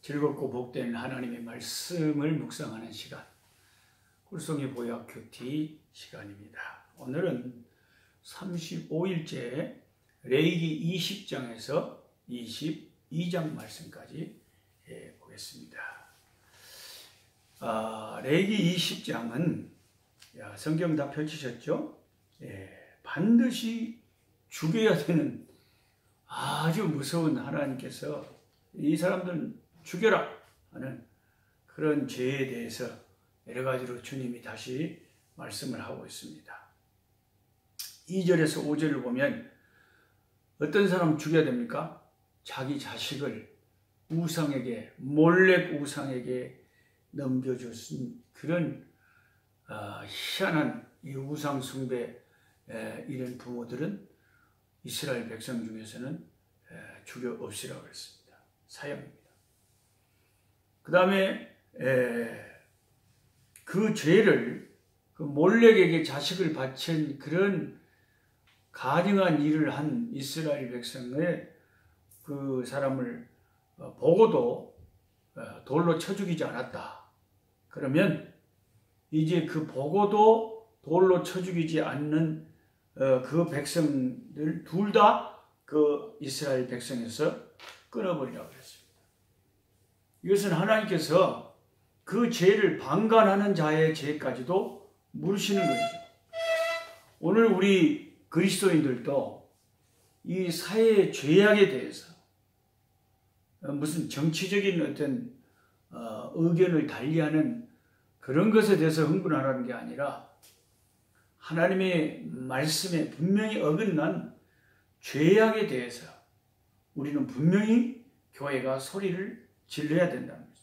즐겁고 복된 하나님의 말씀을 묵상하는 시간, 꿀송이 보약 큐티 시간입니다. 오늘은 35일째 레위기 20장에서 22장 말씀까지 보겠습니다. 레위기 20장은 성경 다 펼치셨죠? 반드시 죽여야 되는 아주 무서운 하나님께서 이 사람들은 죽여라 하는 그런 죄에 대해서 여러 가지로 주님이 다시 말씀을 하고 있습니다. 2절에서 5절을 보면 어떤 사람 죽여야 됩니까? 자기 자식을 우상에게, 몰렉 우상에게 넘겨줬은 그런 희한한 이 우상 숭배 이런 부모들은 이스라엘 백성 중에서는 죽여 없이라고 했습니다. 사형입니다. 그 다음에 그 죄를 그 몰렉에게 자식을 바친 그런 가증한 일을 한 이스라엘 백성의 그 사람을 보고도 돌로 쳐 죽이지 않았다. 그러면 이제 그 보고도 돌로 쳐 죽이지 않는 그 백성들 둘 다 그 이스라엘 백성에서 끊어버리라고 했습니다. 이것은 하나님께서 그 죄를 방관하는 자의 죄까지도 물으시는 것이죠. 오늘 우리 그리스도인들도 이 사회의 죄악에 대해서 무슨 정치적인 어떤 의견을 달리하는 그런 것에 대해서 흥분하라는 게 아니라 하나님의 말씀에 분명히 어긋난 죄악에 대해서 우리는 분명히 교회가 소리를 질러야 된다는 거죠.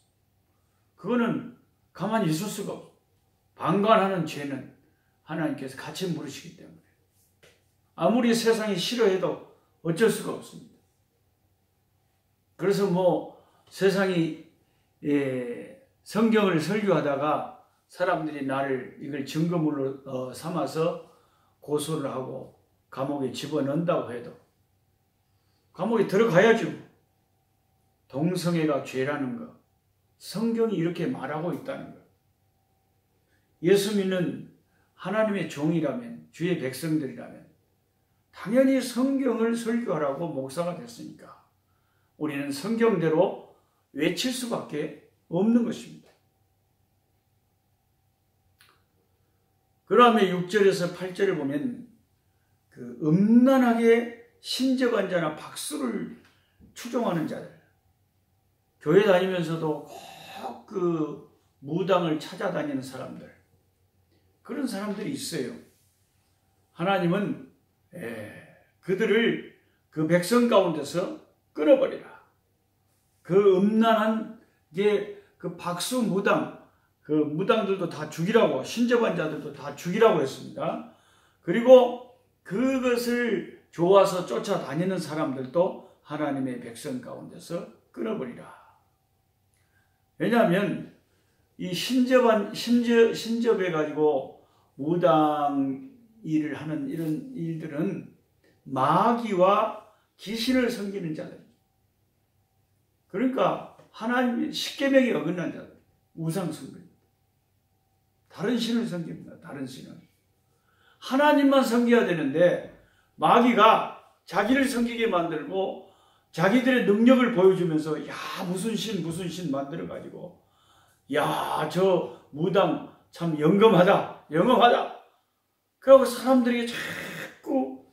그거는 가만히 있을 수가 없어요. 방관하는 죄는 하나님께서 같이 물으시기 때문에 아무리 세상이 싫어해도 어쩔 수가 없습니다. 그래서 세상이 성경을 설교하다가 사람들이 나를 이걸 증거물로 삼아서 고소를 하고 감옥에 집어넣는다고 해도 감옥에 들어가야죠. 동성애가 죄라는 것, 성경이 이렇게 말하고 있다는 것. 예수 믿는 하나님의 종이라면, 주의 백성들이라면 당연히 성경을 설교하라고 목사가 됐으니까 우리는 성경대로 외칠 수밖에 없는 것입니다. 그 다음에 6절에서 8절을 보면 그 음란하게 신접한 자나 박수를 추종하는 자들, 교회 다니면서도 꼭 그 무당을 찾아다니는 사람들, 그런 사람들이 있어요. 하나님은 그들을 그 백성 가운데서 끊어버리라. 그 음란한 그 박수 무당, 그 무당들도 다 죽이라고, 신접한 자들도 다 죽이라고 했습니다. 그리고 그것을 좋아서 쫓아다니는 사람들도 하나님의 백성 가운데서 끊어버리라. 왜냐하면 이 신접해가지고 무당 일을 하는 이런 일들은 마귀와 귀신을 섬기는 자들. 그러니까 하나님의 십계명에 어긋난 자들, 우상 숭배입니다. 다른 신을 섬깁니다. 다른 신을. 하나님만 섬겨야 되는데 마귀가 자기를 섬기게 만들고 자기들의 능력을 보여주면서 무슨 신 만들어가지고 저 무당 참 영검하다. 그리고 사람들에게 자꾸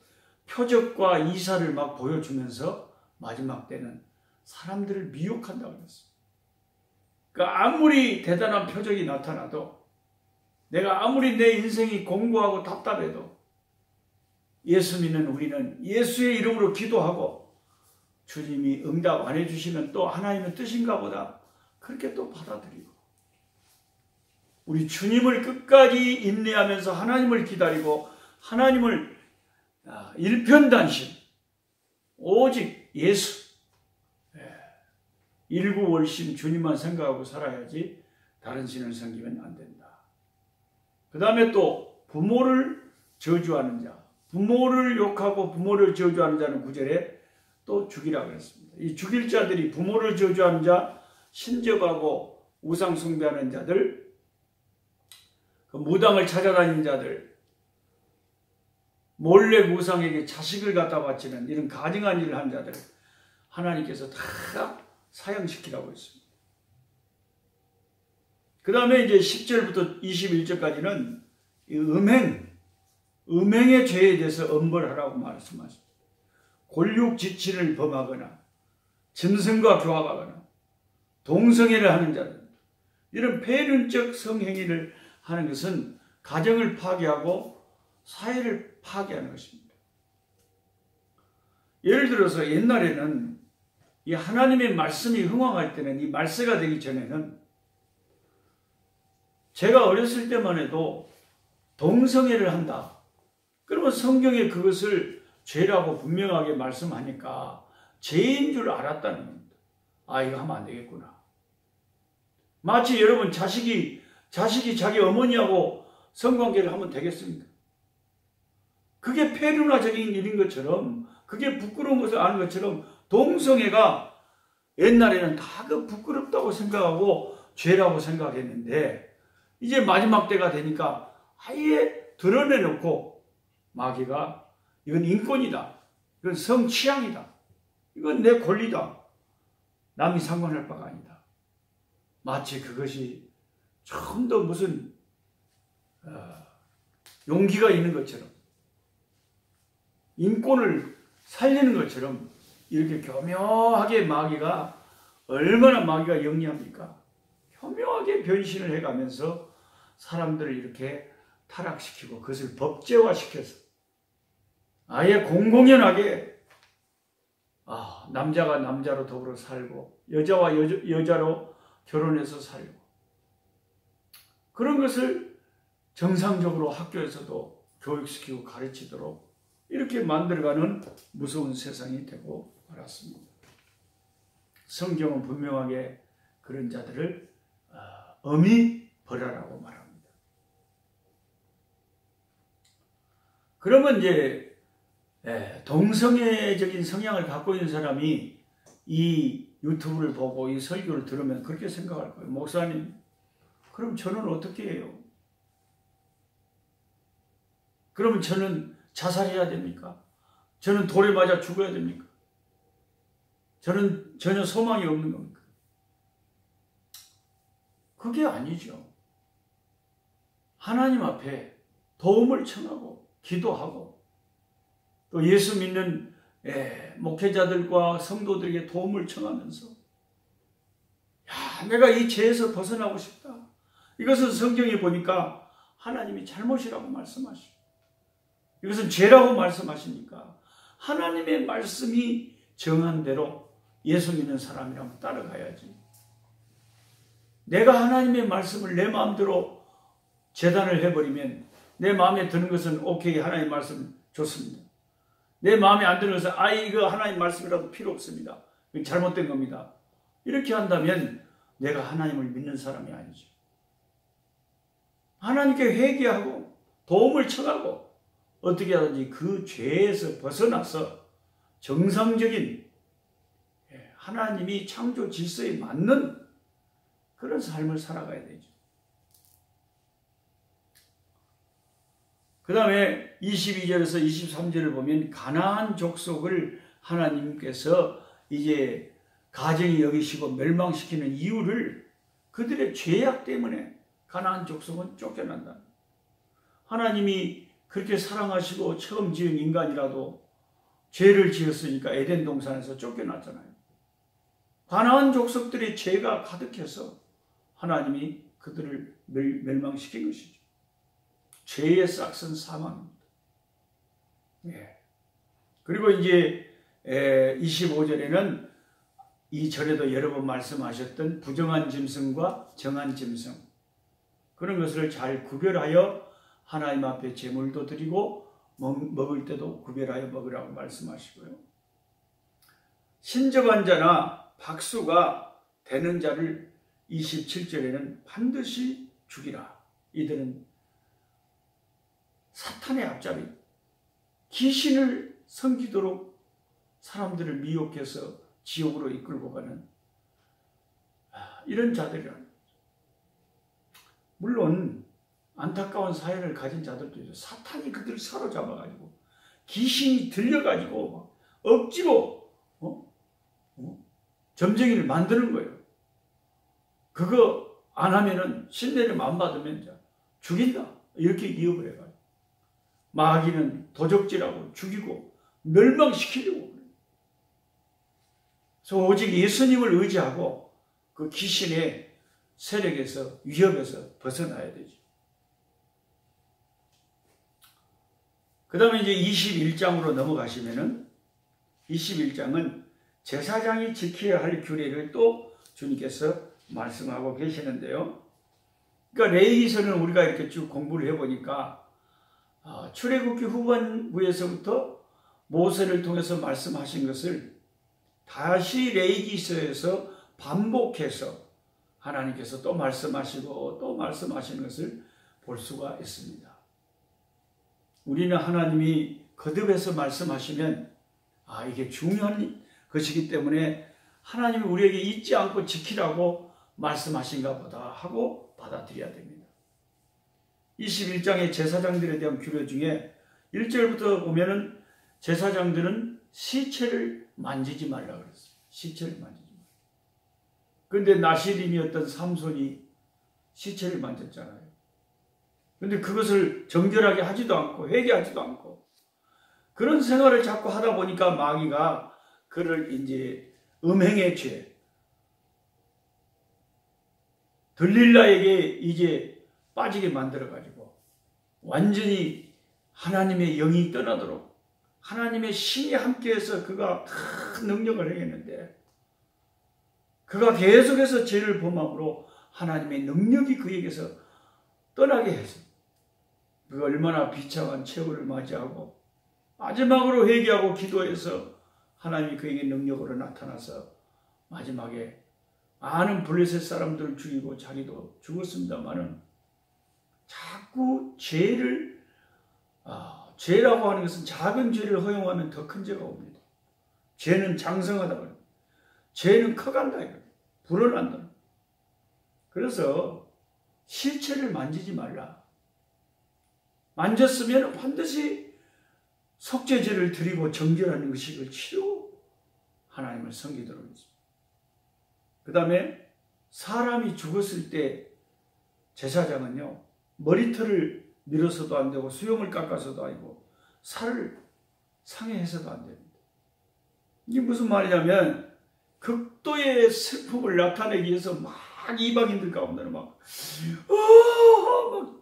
표적과 이사를 막 보여주면서 마지막 때는 사람들을 미혹한다고 했어요. 그러니까 아무리 대단한 표적이 나타나도 내가 아무리 내 인생이 공고하고 답답해도 예수 믿는 우리는 예수의 이름으로 기도하고 주님이 응답 안 해주시면 또 하나님의 뜻인가 보다 그렇게 또 받아들이고 우리 주님을 끝까지 인내하면서 하나님을 기다리고 하나님을 일편단심 오직 예수 일구월심 주님만 생각하고 살아야지 다른 신을 섬기면 안 된다. 그 다음에 또 부모를 저주하는 자, 부모를 욕하고 부모를 저주하는 자는 9절에 또 죽이라고 했습니다. 이 죽일 자들이 부모를 저주하는 자, 신접하고 우상 숭배하는 자들, 그 무당을 찾아다니는 자들, 몰래 우상에게 자식을 갖다 바치는 이런 가증한 일을 한 자들 하나님께서 다 사형시키라고 했습니다. 그 다음에 이제 10절부터 21절까지는 음행의 죄에 대해서 엄벌하라고 말씀하십니다. 골육지친을 범하거나 짐승과 교합하거나 동성애를 하는 자들, 이런 폐륜적 성행위를 하는 것은 가정을 파괴하고 사회를 파괴하는 것입니다. 예를 들어서 옛날에는 이 하나님의 말씀이 흥황할 때는, 이 말세가 되기 전에는 제가 어렸을 때만 해도 동성애를 한다. 그러면 성경에 그것을 죄라고 분명하게 말씀하니까 죄인 줄 알았다는 겁니다. 아, 이거 하면 안 되겠구나. 마치 여러분 자식이 자기 어머니하고 성관계를 하면 되겠습니까? 그게 폐륜화적인 일인 것처럼, 그게 부끄러운 것을 아는 것처럼 동성애가 옛날에는 다 그 부끄럽다고 생각하고 죄라고 생각했는데 이제 마지막 때가 되니까 아예 드러내놓고 마귀가 이건 인권이다, 이건 성취향이다, 이건 내 권리다, 남이 상관할 바가 아니다. 마치 그것이 좀 더 무슨 용기가 있는 것처럼, 인권을 살리는 것처럼 이렇게 교묘하게 마귀가, 얼마나 마귀가 영리합니까? 교묘하게 변신을 해가면서 사람들을 이렇게 타락시키고 그것을 법제화시켜서 아예 공공연하게 남자가 남자로 더불어 살고 여자와 여자로 결혼해서 살고, 그런 것을 정상적으로 학교에서도 교육시키고 가르치도록 이렇게 만들어가는 무서운 세상이 되고 말았습니다. 성경은 분명하게 그런 자들을 엄히 벌하라고 말합니다. 그러면 이제 동성애적인 성향을 갖고 있는 사람이 이 유튜브를 보고 이 설교를 들으면 그렇게 생각할 거예요. 목사님, 그럼 저는 어떻게 해요? 그러면 저는 자살해야 됩니까? 저는 돌에 맞아 죽어야 됩니까? 저는 전혀 소망이 없는 겁니까? 그게 아니죠. 하나님 앞에 도움을 청하고 기도하고 또 예수 믿는 목회자들과 성도들에게 도움을 청하면서, 내가 이 죄에서 벗어나고 싶다. 이것은 성경에 보니까 하나님이 잘못이라고 말씀하시고, 이것은 죄라고 말씀하시니까 하나님의 말씀이 정한 대로 예수 믿는 사람이라면 따라가야지. 내가 하나님의 말씀을 내 마음대로 재단을 해버리면, 내 마음에 드는 것은 오케이, 하나님 말씀 좋습니다. 내 마음에 안 드는 것은 이거 하나님 말씀이라도 필요 없습니다. 잘못된 겁니다. 이렇게 한다면 내가 하나님을 믿는 사람이 아니죠. 하나님께 회개하고 도움을 청하고 어떻게 하든지 그 죄에서 벗어나서 정상적인 하나님이 창조 질서에 맞는 그런 삶을 살아가야 되죠. 그 다음에 22절에서 23절을 보면 가나안 족속을 하나님께서 이제 가정이 여기시고 멸망시키는 이유를 그들의 죄악 때문에 가나안 족속은 쫓겨난다. 하나님이 그렇게 사랑하시고 처음 지은 인간이라도 죄를 지었으니까 에덴 동산에서 쫓겨났잖아요. 가나안 족속들의 죄가 가득해서 하나님이 그들을 멸망시킨 것이죠. 죄의 싹은 사망입니다. 그리고 이제 25절에는 이 절에도 여러 번 말씀하셨던 부정한 짐승과 정한 짐승, 그런 것을 잘 구별하여 하나님 앞에 제물도 드리고 먹을 때도 구별하여 먹으라고 말씀하시고요. 신접한 자나 박수가 되는 자를 27절에는 반드시 죽이라. 이들은 사탄의 앞잡이, 귀신을 섬기도록 사람들을 미혹해서 지옥으로 이끌고 가는 이런 자들이라는 거죠. 물론 안타까운 사연을 가진 자들도 있어요. 사탄이 그들을 사로잡아가지고 귀신이 들려가지고 억지로 점쟁이를 만드는 거예요. 그거 안 하면은 신내림 안 받으면 죽인다 이렇게 위협을 해가지고 마귀는 도적질하고 죽이고 멸망시키려고 그래요. 그래서 오직 예수님을 의지하고 그 귀신의 세력에서 위협에서 벗어나야 되죠. 그 다음에 이제 21장으로 넘어가시면은 21장은 제사장이 지켜야 할 규례를 또 주님께서 말씀하고 계시는데요. 그러니까 레위기서는 우리가 이렇게 쭉 공부를 해보니까 출애굽기 후반부에서부터 모세를 통해서 말씀하신 것을 다시 레위기서에서 반복해서 하나님께서 또 말씀하시고 또 말씀하시는 것을 볼 수가 있습니다. 우리는 하나님이 거듭해서 말씀하시면 이게 중요한 것이기 때문에 하나님이 우리에게 잊지 않고 지키라고 말씀하신가 보다 하고 받아들여야 됩니다. 21장의 제사장들에 대한 규례 중에 1절부터 보면은 제사장들은 시체를 만지지 말라 그랬어요. 시체를 만지지 말라. 그런데 나실인이었던 삼손이 시체를 만졌잖아요. 그런데 그것을 정결하게 하지도 않고 회개하지도 않고 그런 생활을 자꾸 하다 보니까 마귀가 그를 이제 음행의 죄, 들릴라에게 이제 빠지게 만들어가지고 완전히 하나님의 영이 떠나도록 하나님의 신이 함께해서 그가 큰 능력을 행했는데 그가 계속해서 죄를 범함으로 하나님의 능력이 그에게서 떠나게 해서 그가 얼마나 비참한 최후를 맞이하고 마지막으로 회개하고 기도해서 하나님이 그에게 능력으로 나타나서 마지막에 많은 블레셋 사람들을 죽이고 자기도 죽었습니다만은 자꾸 죄라고 하는 것은 작은 죄를 허용하면 더 큰 죄가 옵니다. 죄는 장성하다. 죄는 커간다. 불어난다. 그래서 시체를 만지지 말라. 만졌으면 반드시 속죄제를 드리고 정결하는 의식을 치르고 하나님을 섬기도록 했습니다. 그 다음에 사람이 죽었을 때 제사장은요 머리털을 밀어서도 안 되고 수염을 깎아서도 아니고 살을 상해해서도 안 됩니다. 이게 무슨 말이냐면 극도의 슬픔을 나타내기 위해서 막 이방인들 가운데는 막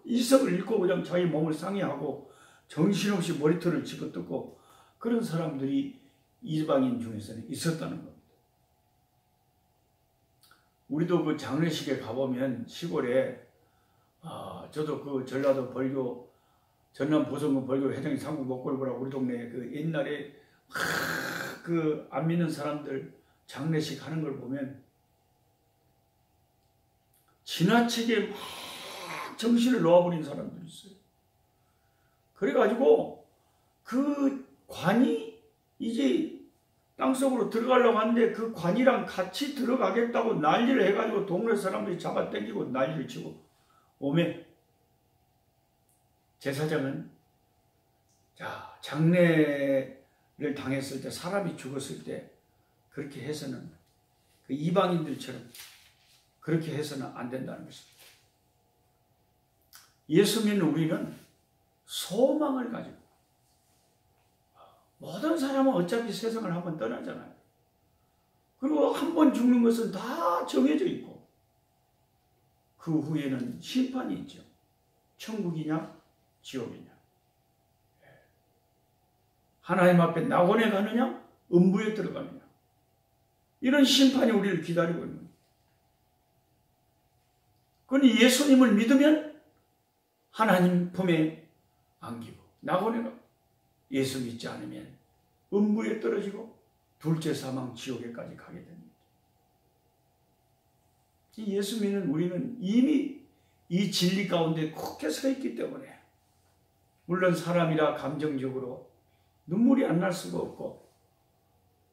이성을 잃고 그냥 자기 몸을 상해하고 정신없이 머리털을 집어뜯고 그런 사람들이 이방인 중에서는 있었다는 겁니다. 우리도 그 장례식에 가보면 시골에 저도 그 전라도 벌교 전남 보성군 벌교 회장이 상구 목골부라고 우리 동네에 그 옛날에 그 안 믿는 사람들 장례식 하는 걸 보면 지나치게 막 정신을 놓아버린 사람들이 있어요. 그래가지고 그 관이 이제 땅속으로 들어가려고 하는데 그 관이랑 같이 들어가겠다고 난리를 해가지고 동네 사람들이 잡아당기고 난리를 치고 오매 제사장은 장례를 당했을 때 사람이 죽었을 때 그렇게 해서는 그 이방인들처럼 그렇게 해서는 안 된다는 것입니다. 예수 믿는 우리는 소망을 가지고 모든 사람은 어차피 세상을 한번 떠나잖아요. 그리고 한 번 죽는 것은 다 정해져 있고 그 후에는 심판이 있죠. 천국이냐 지옥이냐. 하나님 앞에 낙원에 가느냐 음부에 들어가느냐. 이런 심판이 우리를 기다리고 있는 거예요. 그러니 예수님을 믿으면 하나님 품에 안기고 낙원에 가고 예수 믿지 않으면 음부에 떨어지고 둘째 사망 지옥에까지 가게 됩니다. 이 예수 믿는 우리는 이미 이 진리 가운데 굳게 서 있기 때문에 물론 사람이라 감정적으로 눈물이 안 날 수가 없고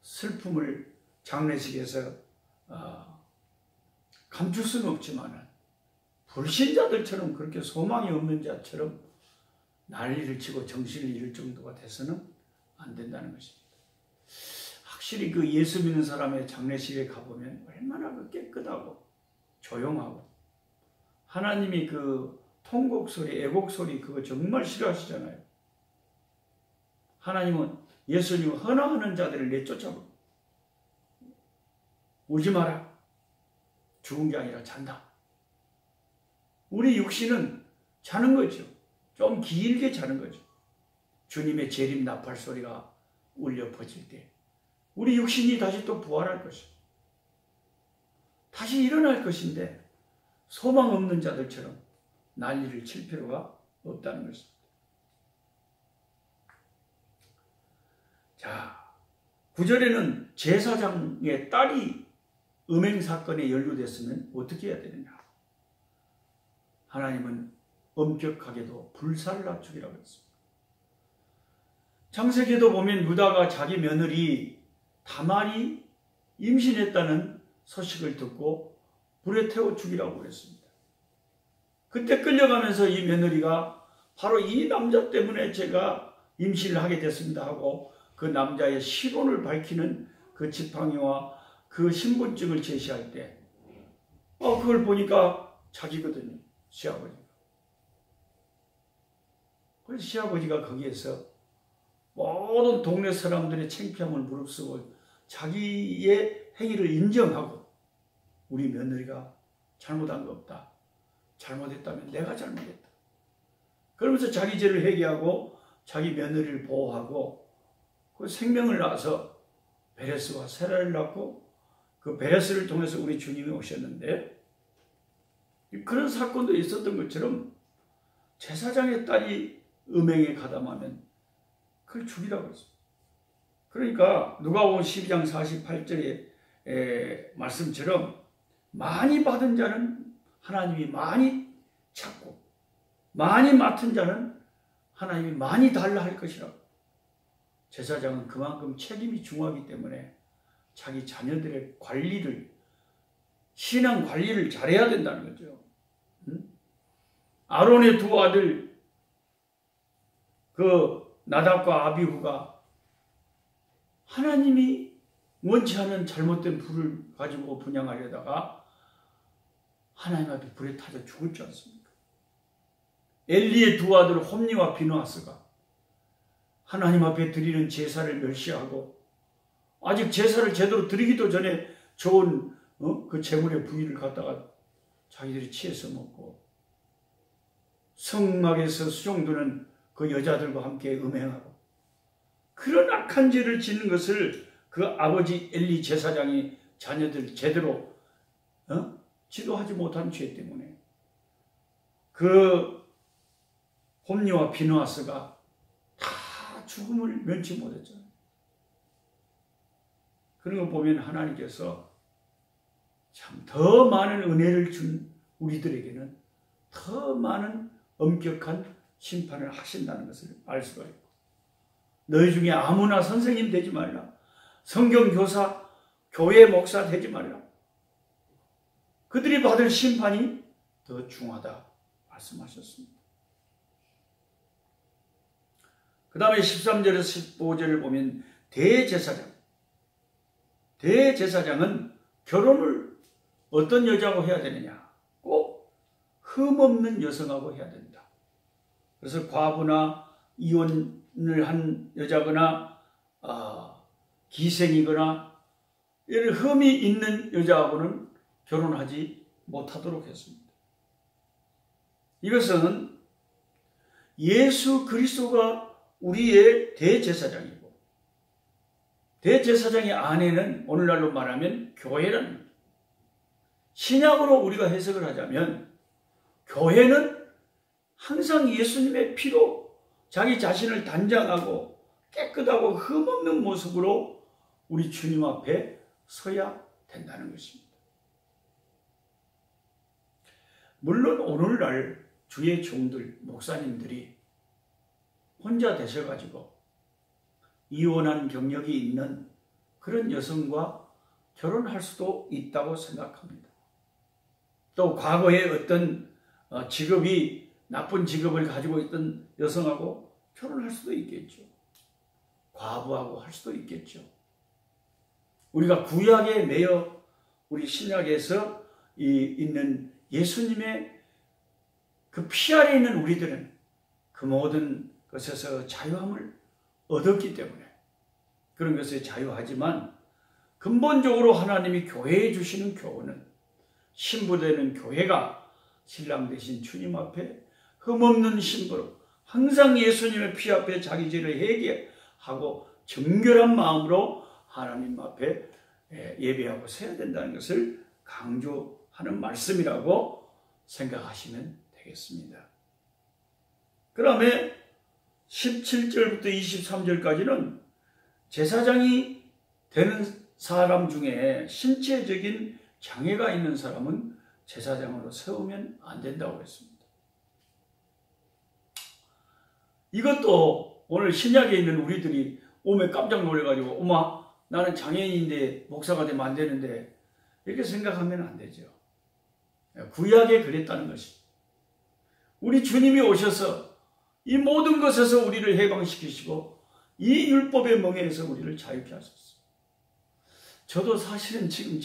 슬픔을 장례식에서 감출 수는 없지만 불신자들처럼 그렇게 소망이 없는 자처럼 난리를 치고 정신을 잃을 정도가 돼서는 안 된다는 것입니다. 확실히 그 예수 믿는 사람의 장례식에 가보면 얼마나 그 깨끗하고 조용하고, 하나님이 그 통곡 소리, 애곡 소리 그거 정말 싫어하시잖아요. 하나님은 예수님은 헌화하는 자들을 내쫓아버려. 울지 마라. 죽은 게 아니라 잔다. 우리 육신은 자는 거죠. 좀 길게 자는 거죠. 주님의 재림 나팔 소리가 울려 퍼질 때 우리 육신이 다시 또 부활할 것이죠. 다시 일어날 것인데 소망 없는 자들처럼 난리를 칠 필요가 없다는 것입니다. 자, 9절에는 제사장의 딸이 음행 사건에 연루됐으면 어떻게 해야 되느냐. 하나님은 엄격하게도 불사를 낮추기라고 했습니다. 창세기도 보면 유다가 자기 며느리 다말이 임신했다는 소식을 듣고 불에 태워 죽이라고 했습니다. 그때 끌려가면서 이 며느리가 바로 이 남자 때문에 제가 임신을 하게 됐습니다 하고 그 남자의 신원을 밝히는 그 지팡이와 그 신분증을 제시할 때 그걸 보니까 자기거든요. 시아버지가. 그래서 시아버지가 거기에서 모든 동네 사람들의 창피함을 무릅쓰고 자기의 행위를 인정하고 우리 며느리가 잘못한 거 없다. 잘못했다면 내가 잘못했다. 그러면서 자기 죄를 회개하고 자기 며느리를 보호하고 그 생명을 낳아서 베레스와 세라를 낳고 그 베레스를 통해서 우리 주님이 오셨는데, 그런 사건도 있었던 것처럼 제사장의 딸이 음행에 가담하면 그걸 죽이라고 했습니다. 그러니까 누가복음 12장 48절의 말씀처럼 많이 받은 자는 하나님이 많이 찾고 많이 맡은 자는 하나님이 많이 달라 할 것이라고. 제사장은 그만큼 책임이 중요하기 때문에 자기 자녀들의 관리를, 신앙 관리를 잘해야 된다는 거죠. 아론의 두 아들 그 나답과 아비후가 하나님이 원치 않은 잘못된 불을 가지고 분향하려다가 하나님 앞에 불에 타져 죽을 줄 않습니까? 엘리의 두 아들 홈니와 비누아스가 하나님 앞에 드리는 제사를 멸시하고 아직 제사를 제대로 드리기도 전에 좋은 그 제물의 부위를 갖다가 자기들이 취해서 먹고 성막에서 수종드는 그 여자들과 함께 음행하고 그런 악한 죄를 짓는 것을 그 아버지 엘리 제사장이 자녀들 제대로 지도하지 못한 죄 때문에 그 홈니와 비누아스가 다 죽음을 면치 못했잖아요. 그런 거 보면 하나님께서 참 더 많은 은혜를 준 우리들에게는 더 많은 엄격한 심판을 하신다는 것을 알 수가 있고, 너희 중에 아무나 선생님 되지 말라, 성경교사, 교회 목사 되지 말라, 그들이 받을 심판이 더 중하다 말씀하셨습니다. 그 다음에 13절에서 15절을 보면 대제사장은 결혼을 어떤 여자하고 해야 되느냐? 꼭 흠없는 여성하고 해야 된다. 그래서 과부나 이혼을 한 여자거나 기생이거나 이런 흠이 있는 여자하고는 결혼하지 못하도록 했습니다. 이것은 예수 그리스도가 우리의 대제사장이고, 대제사장의 아내는 오늘날로 말하면 교회라는 거예요. 신약으로 우리가 해석을 하자면 교회는 항상 예수님의 피로 자기 자신을 단장하고 깨끗하고 흠없는 모습으로 우리 주님 앞에 서야 된다는 것입니다. 물론 오늘날 주의 종들, 목사님들이 혼자 되셔가지고 이혼한 경력이 있는 그런 여성과 결혼할 수도 있다고 생각합니다. 또 과거에 어떤 직업이 나쁜 직업을 가지고 있던 여성하고 결혼할 수도 있겠죠. 과부하고 할 수도 있겠죠. 우리가 구약에 매여 우리 신약에서 있는 예수님의 그 피 아래 있는 우리들은 그 모든 것에서 자유함을 얻었기 때문에 그런 것에 자유하지만 근본적으로 하나님이 교회에 주시는 교훈은 신부되는 교회가 신랑 되신 주님 앞에 흠없는 신부로 항상 예수님의 피 앞에 자기 죄를 회개하고 정결한 마음으로 하나님 앞에 예배하고 서야 된다는 것을 강조하는 말씀이라고 생각하시면 되겠습니다. 그 다음에 17절부터 23절까지는 제사장이 되는 사람 중에 신체적인 장애가 있는 사람은 제사장으로 세우면 안 된다고 했습니다. 이것도 오늘 신약에 있는 우리들이 오면 깜짝 놀래가지고 어마 나는 장애인인데 목사가 되면 안 되는데 이렇게 생각하면 안 되죠. 구약에 그랬다는 것이 우리 주님이 오셔서 이 모든 것에서 우리를 해방시키시고 이 율법의 멍에에서 우리를 자유케 하셨어요. 저도 사실은 지금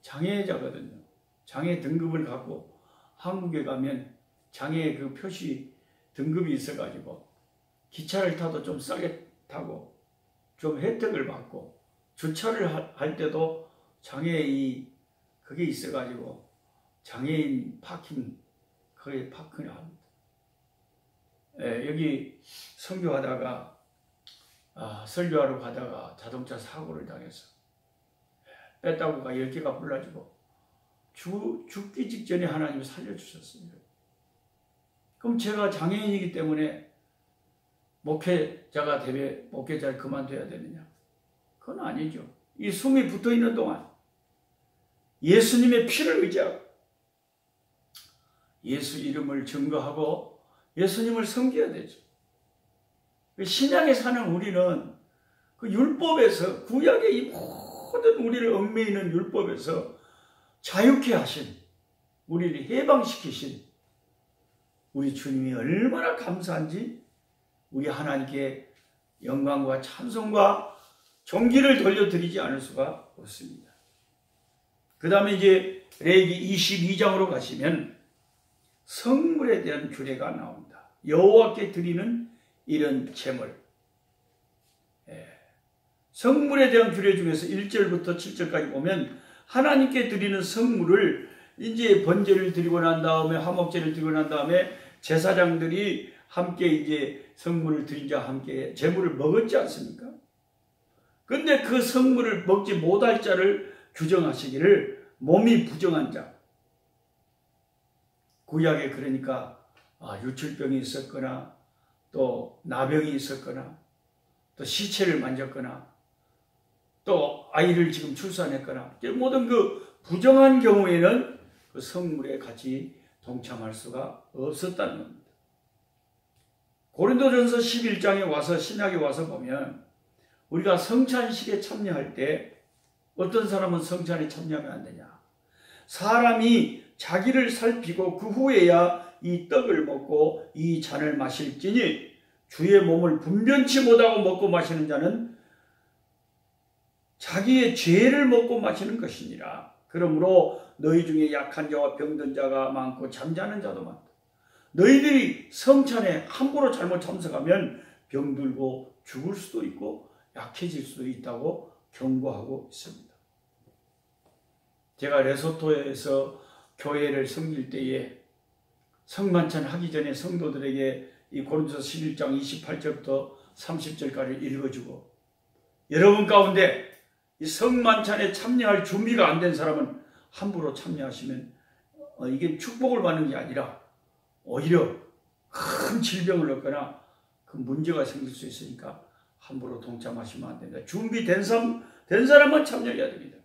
장애자거든요. 장애 등급을 갖고 한국에 가면 장애 그 표시 등급이 있어가지고 기차를 타도 좀 싸게 타고 좀 혜택을 받고 주차를 할 때도 장애 그게 있어가지고 장애인 파킹 거기에 파킹을 합니다. 여기 설교하러 가다가 자동차 사고를 당해서 빼따구가 10개가 불나지고 죽기 직전에 하나님이 살려주셨습니다. 그럼 제가 장애인이기 때문에 목회자를 그만둬야 되느냐? 그건 아니죠. 이 숨이 붙어있는 동안 예수님의 피를 의지하고 예수 이름을 증거하고 예수님을 섬겨야 되죠. 신약에 사는 우리는 그 율법에서 구약의 이 모든 우리를 얽매이는 율법에서 자유케 하신 우리를 해방시키신 우리 주님이 얼마나 감사한지 우리 하나님께 영광과 찬송과 존귀를 돌려드리지 않을 수가 없습니다. 그 다음에 이제 레위기 22장으로 가시면 성물에 대한 규례가 나옵니다. 여호와께 드리는 이런 제물. 성물에 대한 규례 중에서 1절부터 7절까지 보면 하나님께 드리는 성물을 이제 번제를 드리고 난 다음에 화목제를 드리고 난 다음에 제사장들이 함께 이제 성물을 드린 자와 함께 제물을 먹었지 않습니까? 근데 그 성물을 먹지 못할 자를 규정하시기를 몸이 부정한 자. 구약에 그러니까 유출병이 있었거나 또 나병이 있었거나 또 시체를 만졌거나 또 아이를 지금 출산했거나 모든 그 부정한 경우에는 그 성물에 같이 동참할 수가 없었다는 겁니다. 고린도전서 11장에 와서 신약에 와서 보면 우리가 성찬식에 참여할 때 어떤 사람은 성찬에 참여하면 안 되냐? 사람이 자기를 살피고 그 후에야 이 떡을 먹고 이 잔을 마실지니 주의 몸을 분변치 못하고 먹고 마시는 자는 자기의 죄를 먹고 마시는 것이니라. 그러므로 너희 중에 약한 자와 병든 자가 많고 잠자는 자도 많다. 너희들이 성찬에 함부로 잘못 참석하면 병들고 죽을 수도 있고 약해질 수도 있다고 경고하고 있습니다. 제가 레소토에서 교회를 섬길 때에 성만찬 하기 전에 성도들에게 이 고린도서 11장 28절부터 30절까지 읽어주고 여러분 가운데 이 성만찬에 참여할 준비가 안 된 사람은 함부로 참여하시면 이게 축복을 받는 게 아니라 오히려 큰 질병을 얻거나 그 문제가 생길 수 있으니까 함부로 동참하시면 안 된다. 준비된 사람만 참여해야 됩니다.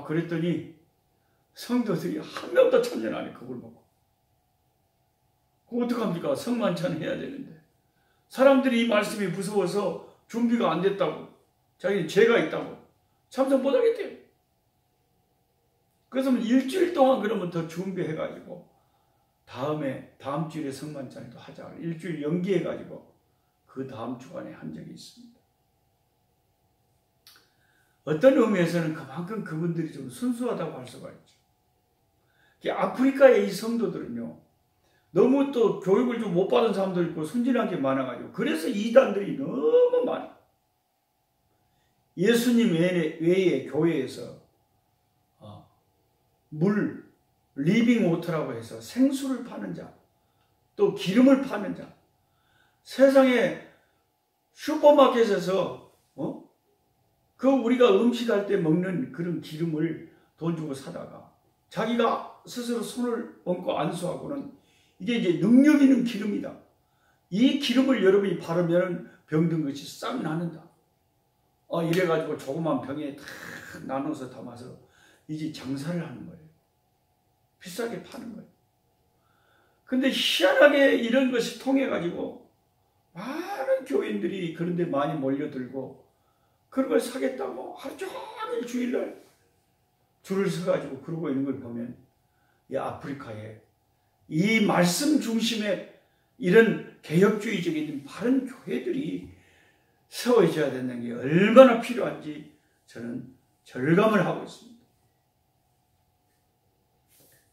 그랬더니 성도들이 한 명도 참여를 안 해. 그걸 보고. 그거 어떡합니까? 성만찬 해야 되는데. 사람들이 이 말씀이 무서워서 준비가 안 됐다고 자기는 죄가 있다고 참석 못하겠대요. 그래서 일주일 동안 그러면 더 준비해가지고 다음 주일에 성만찬도 하자. 일주일 연기해가지고 그 다음 주간에 한 적이 있습니다. 어떤 의미에서는 그만큼 그분들이 좀 순수하다고 할 수가 있죠. 아프리카의 이 성도들은요, 너무 또 교육을 좀 못 받은 사람도 있고 순진한 게 많아가지고 그래서 이단들이 너무 많아. 예수님 외에 교회에서 물, 리빙 워터라고 해서 생수를 파는 자, 또 기름을 파는 자, 세상에 슈퍼마켓에서 그 우리가 음식할 때 먹는 그런 기름을 돈 주고 사다가 자기가 스스로 손을 얹고 안수하고는 이게 이제 능력 있는 기름이다. 이 기름을 여러분이 바르면 병든 것이 싹 나는다. 이래가지고 조그만 병에 다 나눠서 담아서 이제 장사를 하는 거예요. 비싸게 파는 거예요. 근데 희한하게 이런 것이 통해가지고 많은 교인들이 그런데 많이 몰려들고 그런 걸 사겠다고 하루 종일 주일날 줄을 서가지고 그러고 있는 걸 보면 이 아프리카에 이 말씀 중심의 이런 개혁주의적인 바른 교회들이 세워져야 된다는 게 얼마나 필요한지 저는 절감을 하고 있습니다.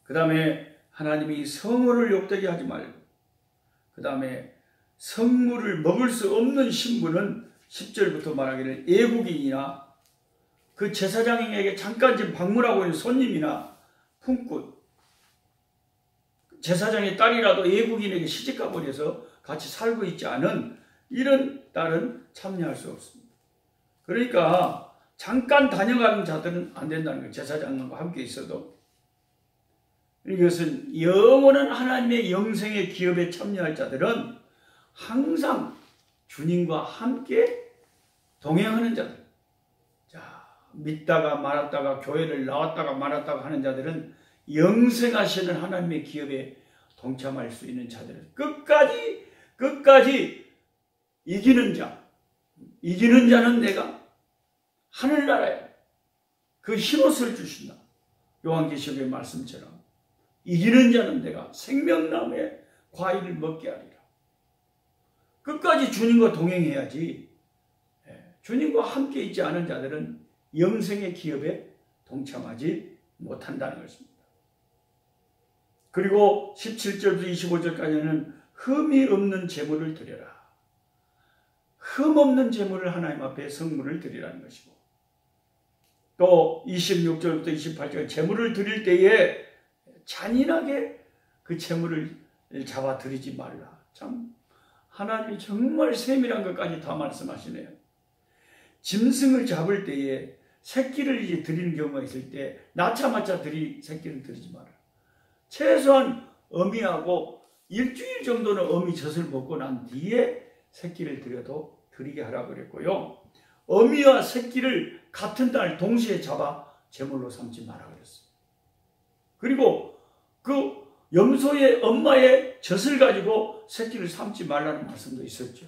그 다음에 하나님이 성호를 욕되게 하지 말고, 그 다음에 성물을 먹을 수 없는 신부는 10절부터 말하기를 애국인이나 그 제사장에게 잠깐 좀 방문하고 있는 손님이나 품꾼, 제사장의 딸이라도 애국인에게 시집가버려서 같이 살고 있지 않은 이런 딸은 참여할 수 없습니다. 그러니까 잠깐 다녀가는 자들은 안 된다는 거예요. 제사장과 함께 있어도. 이것은 영원한 하나님의 영생의 기업에 참여할 자들은 항상 주님과 함께 동행하는 자들. 자, 믿다가 말았다가 교회를 나왔다가 말았다가 하는 자들은 영생하시는 하나님의 기업에 동참할 수 있는 자들은 끝까지 이기는 자. 이기는 자는 내가 하늘나라에 그 흰옷을 주신다. 요한계시록의 말씀처럼 이기는 자는 내가 생명나무의 과일을 먹게 하리라. 끝까지 주님과 동행해야지. 주님과 함께 있지 않은 자들은 영생의 기업에 동참하지 못한다는 것입니다. 그리고 17절부터 25절까지는 흠이 없는 제물을 드려라. 흠 없는 제물을 하나님 앞에 성물을 드리라는 것이고, 또 26절부터 28절 제물을 드릴 때에 잔인하게 그 제물을 잡아 드리지 말라. 참 하나님이 정말 세밀한 것까지 다 말씀하시네요. 짐승을 잡을 때에 새끼를 이제 드리는 경우가 있을 때 낳자마자 새끼를 드리지 마라. 최소한 어미하고 일주일 정도는 어미 젖을 먹고 난 뒤에 새끼를 드리게 하라고 그랬고요. 어미와 새끼를 같은 날 동시에 잡아 제물로 삼지 마라 그랬어요. 그리고 그 염소의 엄마의 젖을 가지고 새끼를 삼지 말라는 말씀도 있었죠.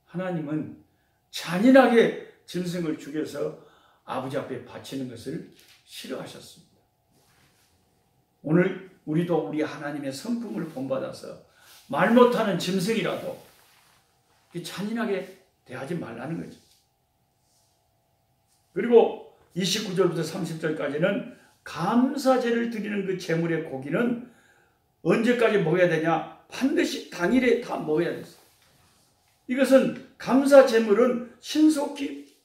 하나님은 잔인하게 짐승을 죽여서 아버지 앞에 바치는 것을 싫어하셨습니다. 오늘 우리도 우리 하나님의 성품을 본받아서 말 못하는 짐승이라도 잔인하게 대하지 말라는 거죠. 그리고 29절부터 30절까지는 감사제를 드리는 그 제물의 고기는 언제까지 먹어야 되냐? 반드시 당일에 다 먹어야 됐어요. 이것은 감사 제물은 신속히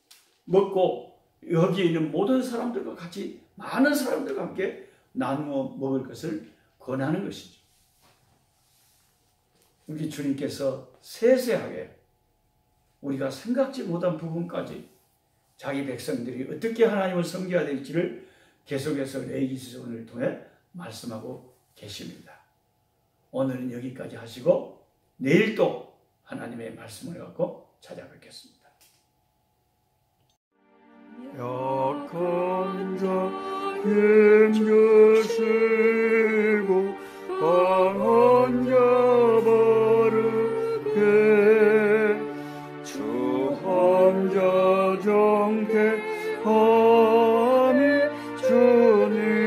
먹고 여기에 있는 모든 사람들과 같이 많은 사람들과 함께 나누어 먹을 것을 권하는 것이죠. 우리 주님께서 세세하게 우리가 생각지 못한 부분까지 자기 백성들이 어떻게 하나님을 섬겨야 될지를 계속해서 레위기서를 통해 말씀하고 계십니다. 오늘은 여기까지 하시고 내일 또 하나님의 말씀을 갖고 찾아뵙겠습니다. 약한 자 힘주시고 강한 자 바르게 주한 자 정케하니 주님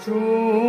주